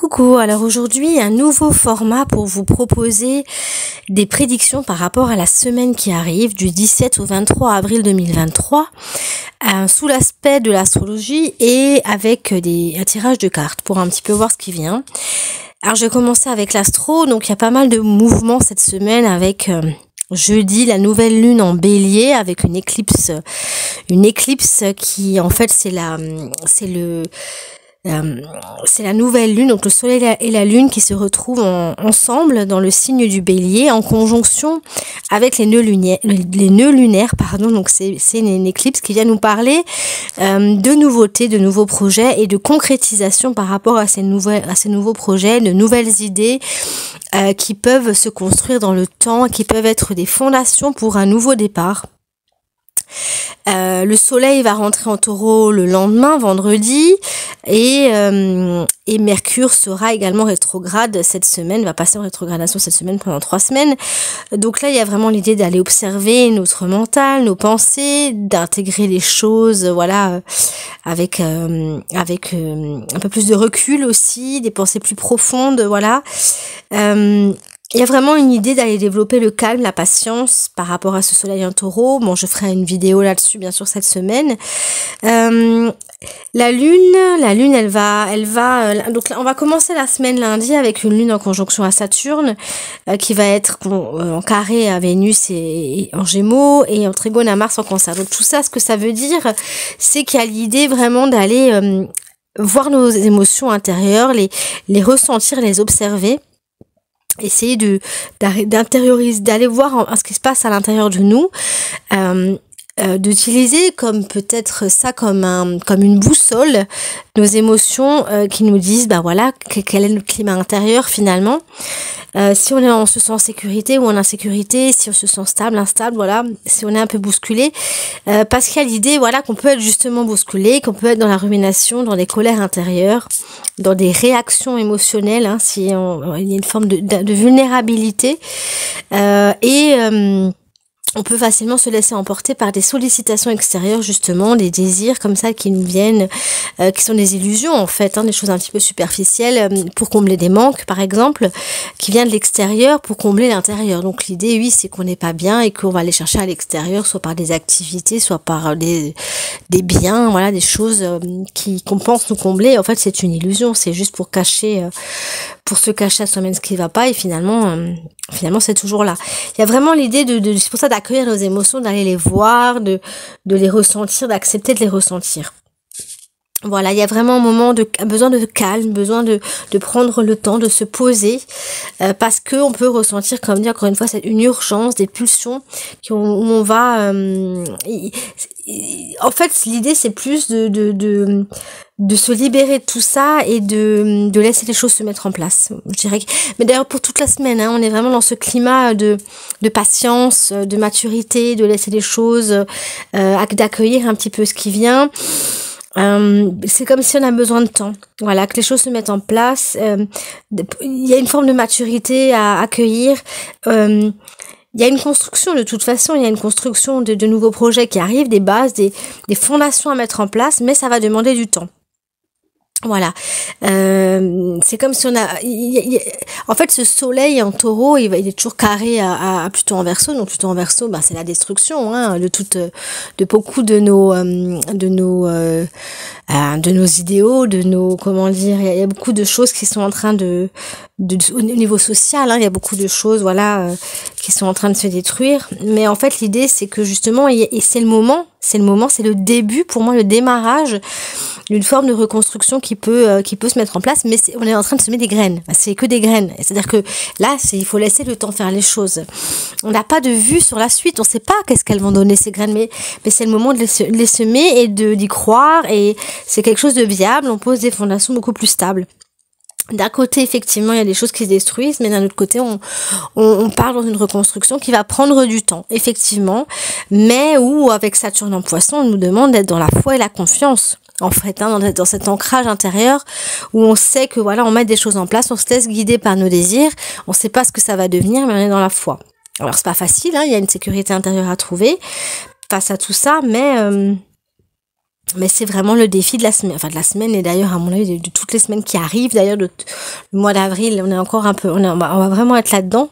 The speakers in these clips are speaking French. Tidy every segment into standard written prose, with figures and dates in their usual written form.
Coucou, alors aujourd'hui un nouveau format pour vous proposer des prédictions par rapport à la semaine qui arrive du 17 au 23 avril 2023 sous l'aspect de l'astrologie et avec un tirage de cartes pour un petit peu voir ce qui vient. Alors je vais commencer avec l'astro, donc il y a pas mal de mouvements cette semaine avec jeudi la nouvelle lune en bélier avec une éclipse qui en fait c'est la nouvelle lune, donc le soleil et la lune qui se retrouvent ensemble dans le signe du bélier en conjonction avec les nœuds lunaires, donc c'est une éclipse qui vient nous parler de nouveautés, de nouveaux projets et de concrétisation par rapport à ces nouveaux projets, de nouvelles idées qui peuvent se construire dans le temps, qui peuvent être des fondations pour un nouveau départ. Le soleil va rentrer en taureau le lendemain, vendredi, et Mercure sera également rétrograde cette semaine, va passer en rétrogradation cette semaine pendant 3 semaines. Donc là, il y a vraiment l'idée d'aller observer notre mental, nos pensées, d'intégrer les choses, avec un peu plus de recul aussi, des pensées plus profondes, Il y a vraiment une idée d'aller développer le calme, la patience par rapport à ce soleil en taureau. Bon, je ferai une vidéo là-dessus, bien sûr, cette semaine. La lune, elle va, donc on va commencer la semaine lundi avec une lune en conjonction à Saturne, qui va être en carré à Vénus et en Gémeaux et en trigone à Mars en Cancer. Donc tout ça, ce que ça veut dire, c'est qu'il y a l'idée vraiment d'aller voir nos émotions intérieures, les ressentir, les observer. Essayer d'intérioriser, d'aller voir ce qui se passe à l'intérieur de nous, d'utiliser comme peut-être ça comme une boussole, nos émotions qui nous disent quel est le climat intérieur finalement. Si on se sent en sécurité ou en insécurité, si on se sent stable, instable, si on est un peu bousculé, parce qu'il y a l'idée, qu'on peut être justement bousculé, qu'on peut être dans la rumination, dans des colères intérieures, dans des réactions émotionnelles, si il y a une forme de vulnérabilité, on peut facilement se laisser emporter par des sollicitations extérieures, justement, des désirs comme ça qui nous viennent, qui sont des illusions en fait, des choses un petit peu superficielles pour combler des manques, par exemple, qui viennent de l'extérieur pour combler l'intérieur. Donc l'idée, oui, c'est qu'on n'est pas bien et qu'on va aller chercher à l'extérieur, soit par des activités, soit par des biens, des choses qu'on pense nous combler. En fait, c'est une illusion, c'est juste pour se cacher à soi-même ce qui ne va pas et finalement c'est toujours là. Il y a vraiment l'idée c'est pour ça d'accueillir nos émotions, d'aller les voir, de les ressentir, d'accepter de les ressentir. Il y a vraiment besoin de calme, besoin de prendre le temps de se poser, parce que on peut ressentir, comme dit encore une fois, une urgence, des pulsions où on va. En fait, l'idée c'est plus de se libérer de tout ça et de laisser les choses se mettre en place. Je dirais. Mais d'ailleurs pour toute la semaine, on est vraiment dans ce climat de patience, de maturité, de laisser les choses, d'accueillir un petit peu ce qui vient. C'est comme si on a besoin de temps, que les choses se mettent en place. Il y a une forme de maturité à accueillir. Il y a une construction de toute façon, il y a une construction de nouveaux projets qui arrivent, des bases, des fondations à mettre en place, mais ça va demander du temps. C'est comme si en fait ce soleil en taureau il est toujours carré à Pluton en Verseau. Donc Pluton en Verseau, c'est la destruction de beaucoup de nos idéaux, il y a beaucoup de choses qui sont en train au niveau social, il y a beaucoup de choses qui sont en train de se détruire, mais en fait l'idée c'est que justement c'est le début, pour moi le démarrage d'une forme de reconstruction qui peut se mettre en place, mais on est en train de semer des graines. C'est que des graines. C'est-à-dire que là, il faut laisser le temps faire les choses. On n'a pas de vue sur la suite. On ne sait pas qu'est-ce qu'elles vont donner ces graines, mais c'est le moment de les semer et d'y croire. Et c'est quelque chose de viable. On pose des fondations beaucoup plus stables. D'un côté, effectivement, il y a des choses qui se détruisent, mais d'un autre côté, on part dans une reconstruction qui va prendre du temps, effectivement, mais où, avec Saturne en Poisson, on nous demande d'être dans la foi et la confiance. En fait, dans cet ancrage intérieur où on sait que on met des choses en place, on se laisse guider par nos désirs, on sait pas ce que ça va devenir, mais on est dans la foi. Alors c'est pas facile, il y a une sécurité intérieure à trouver face à tout ça, mais Mais c'est vraiment le défi de la semaine, enfin de la semaine et d'ailleurs à mon avis de toutes les semaines qui arrivent. D'ailleurs le mois d'avril, on est encore un peu, on va vraiment être là-dedans.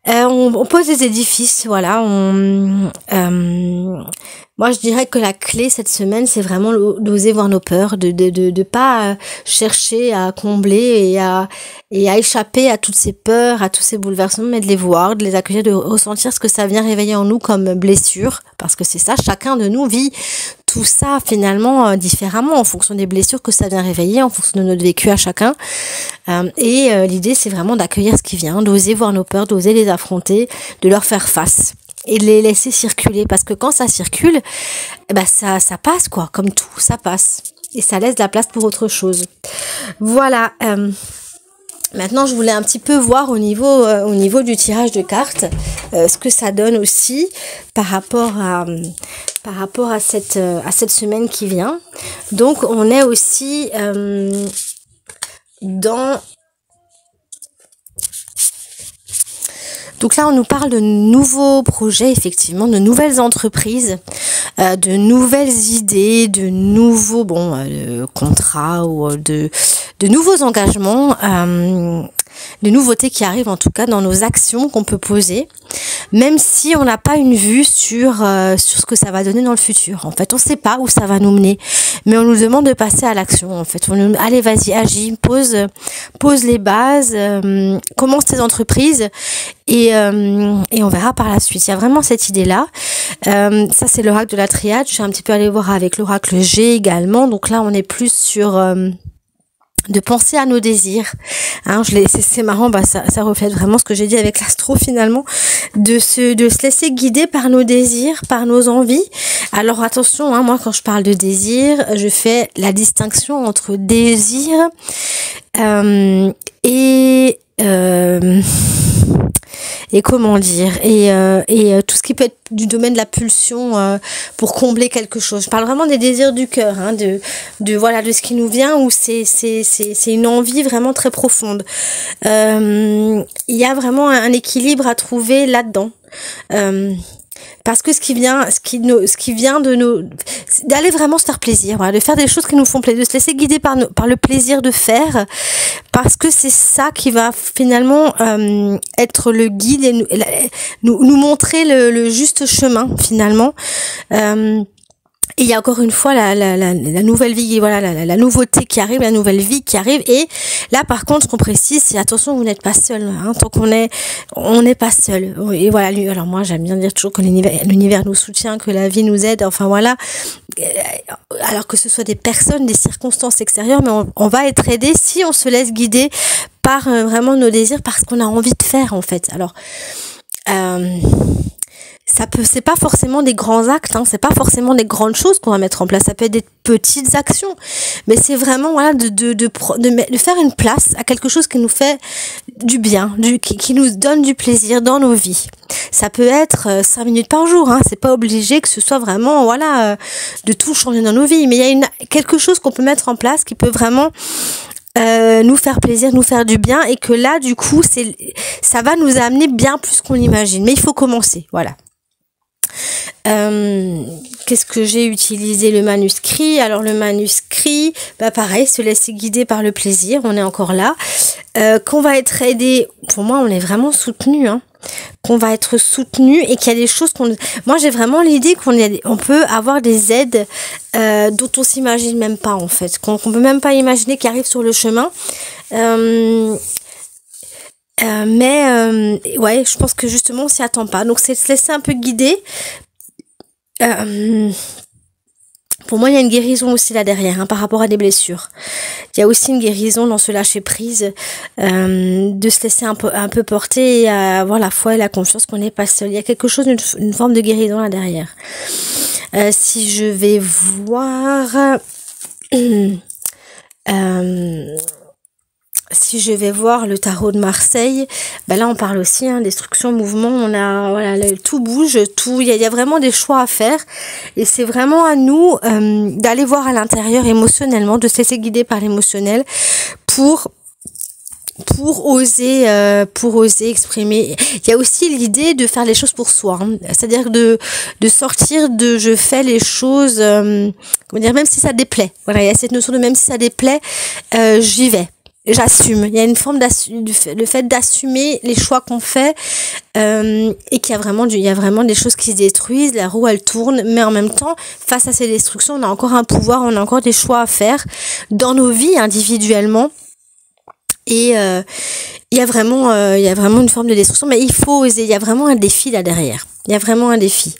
On pose des édifices, voilà. Moi, je dirais que la clé cette semaine, c'est vraiment d'oser voir nos peurs, de pas chercher à combler et à échapper à toutes ces peurs, à tous ces bouleversements, mais de les voir, de les accueillir, de ressentir ce que ça vient réveiller en nous comme blessure, parce que c'est ça, chacun de nous vit tout ça finalement différemment en fonction des blessures que ça vient réveiller, en fonction de notre vécu à chacun. L'idée, c'est vraiment d'accueillir ce qui vient, d'oser voir nos peurs, d'oser les affronter, de leur faire face et de les laisser circuler, parce que quand ça circule, ça passe quoi, comme tout, ça passe et ça laisse de la place pour autre chose. Voilà. Maintenant, je voulais un petit peu voir au niveau du tirage de cartes ce que ça donne aussi par rapport à cette semaine qui vient. Donc, on est aussi Donc là, on nous parle de nouveaux projets, effectivement, de nouvelles entreprises, de nouvelles idées, de nouveaux contrats ou de nouveaux engagements, de nouveautés qui arrivent en tout cas dans nos actions qu'on peut poser, même si on n'a pas une vue sur ce que ça va donner dans le futur. En fait, on ne sait pas où ça va nous mener, mais on nous demande de passer à l'action. En fait, allez, vas-y, agis, pose les bases, commence tes entreprises et on verra par la suite. Il y a vraiment cette idée-là. Ça, c'est l'oracle de la triade. Je suis un petit peu allée voir avec l'oracle G également. Donc là, on est plus sur de penser à nos désirs. Hein, c'est marrant, ça reflète vraiment ce que j'ai dit avec l'astro finalement, de se laisser guider par nos désirs, par nos envies. Alors attention, hein, moi quand je parle de désir, je fais la distinction entre désir et comment dire et tout ce qui peut être du domaine de la pulsion pour combler quelque chose. Je parle vraiment des désirs du cœur, hein, de ce qui nous vient, où c'est une envie vraiment très profonde. Il y a vraiment un équilibre à trouver là-dedans. Parce que ce qui vient de nos, d'aller vraiment se faire plaisir, voilà, de faire des choses qui nous font plaisir, de se laisser guider par le plaisir de faire, parce que c'est ça qui va finalement être le guide et nous montrer le juste chemin finalement. Et il y a encore une fois la nouvelle vie, voilà, la nouveauté qui arrive, la nouvelle vie qui arrive. Et là, par contre, ce qu'on précise, c'est attention, vous n'êtes pas seul. Hein, tant qu'on on n'est pas seul. Et voilà. Alors moi, j'aime bien dire toujours que l'univers nous soutient, que la vie nous aide. Enfin voilà. Alors que ce soit des personnes, des circonstances extérieures, mais on va être aidé si on se laisse guider par vraiment nos désirs, par ce qu'on a envie de faire en fait. Alors. C'est pas forcément des grands actes, hein, c'est pas forcément des grandes choses qu'on va mettre en place, ça peut être des petites actions, mais c'est vraiment voilà de faire une place à quelque chose qui nous fait du bien, qui nous donne du plaisir dans nos vies. Ça peut être 5 minutes par jour, hein, c'est pas obligé que ce soit vraiment voilà de tout changer dans nos vies, mais il y a quelque chose qu'on peut mettre en place qui peut vraiment nous faire plaisir, nous faire du bien, et que là du coup ça va nous amener bien plus qu'on l'imagine, mais il faut commencer, voilà. Qu'est-ce que j'ai utilisé? Le manuscrit. Alors le manuscrit, pareil, se laisser guider par le plaisir, on est encore là. Qu'on va être aidé, pour moi on est vraiment soutenu, hein. Qu'on va être soutenu et qu'il y a des choses moi j'ai vraiment l'idée qu'on peut avoir des aides dont on s'imagine même pas en fait, qu'on peut même pas imaginer qui arrivent sur le chemin. Ouais, je pense que justement on s'y attend pas, donc c'est se laisser un peu guider. Pour moi il y a une guérison aussi là derrière, hein, par rapport à des blessures. Il y a aussi une guérison dans ce lâcher prise, de se laisser un peu porter et avoir la foi et la confiance qu'on n'est pas seul. Il y a quelque chose, une forme de guérison là derrière. Si je vais voir si je vais voir le tarot de Marseille, là on parle aussi destruction, mouvement, on a voilà, tout bouge, tout, il y a vraiment des choix à faire, et c'est vraiment à nous d'aller voir à l'intérieur émotionnellement, de se laisser guider par l'émotionnel pour pour oser exprimer. Il y a aussi l'idée de faire les choses pour soi, hein. C'est-à-dire de sortir de je fais les choses, comment dire, même si ça déplaît. Voilà, il y a cette notion de même si ça déplaît, j'y vais. J'assume. Il y a une forme le fait d'assumer les choix qu'on fait, et qu'il y a vraiment des choses qui se détruisent, la roue elle tourne, mais en même temps, face à ces destructions, on a encore un pouvoir, on a encore des choix à faire dans nos vies individuellement. Et il y a vraiment une forme de destruction, mais il faut oser. Il y a vraiment un défi là derrière. Il y a vraiment un défi.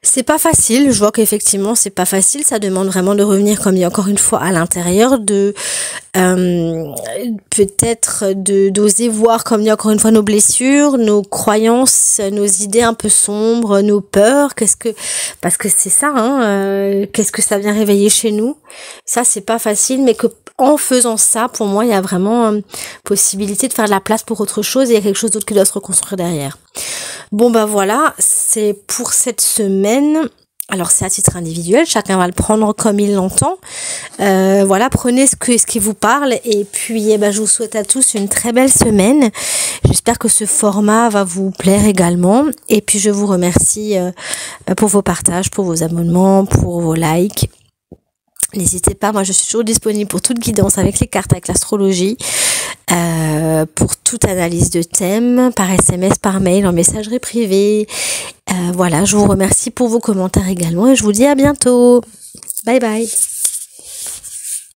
C'est pas facile, je vois qu'effectivement c'est pas facile, ça demande vraiment de revenir, comme dit encore une fois, à l'intérieur, peut-être d'oser voir, comme dit encore une fois, nos blessures, nos croyances, nos idées un peu sombres, nos peurs, parce que c'est ça, hein, qu'est-ce que ça vient réveiller chez nous. Ça c'est pas facile, mais que en faisant ça, pour moi, il y a vraiment possibilité de faire de la place pour autre chose, et il y a quelque chose d'autre qui doit se reconstruire derrière. Bon bah voilà, c'est pour cette semaine. Alors c'est à titre individuel, chacun va le prendre comme il l'entend. Voilà, prenez ce qui vous parle, et puis je vous souhaite à tous une très belle semaine. J'espère que ce format va vous plaire également, et puis je vous remercie pour vos partages, pour vos abonnements, pour vos likes. N'hésitez pas, moi je suis toujours disponible pour toute guidance avec les cartes, avec l'astrologie, pour toute analyse de thème, par SMS, par mail, en messagerie privée. Voilà, je vous remercie pour vos commentaires également, et je vous dis à bientôt. Bye bye.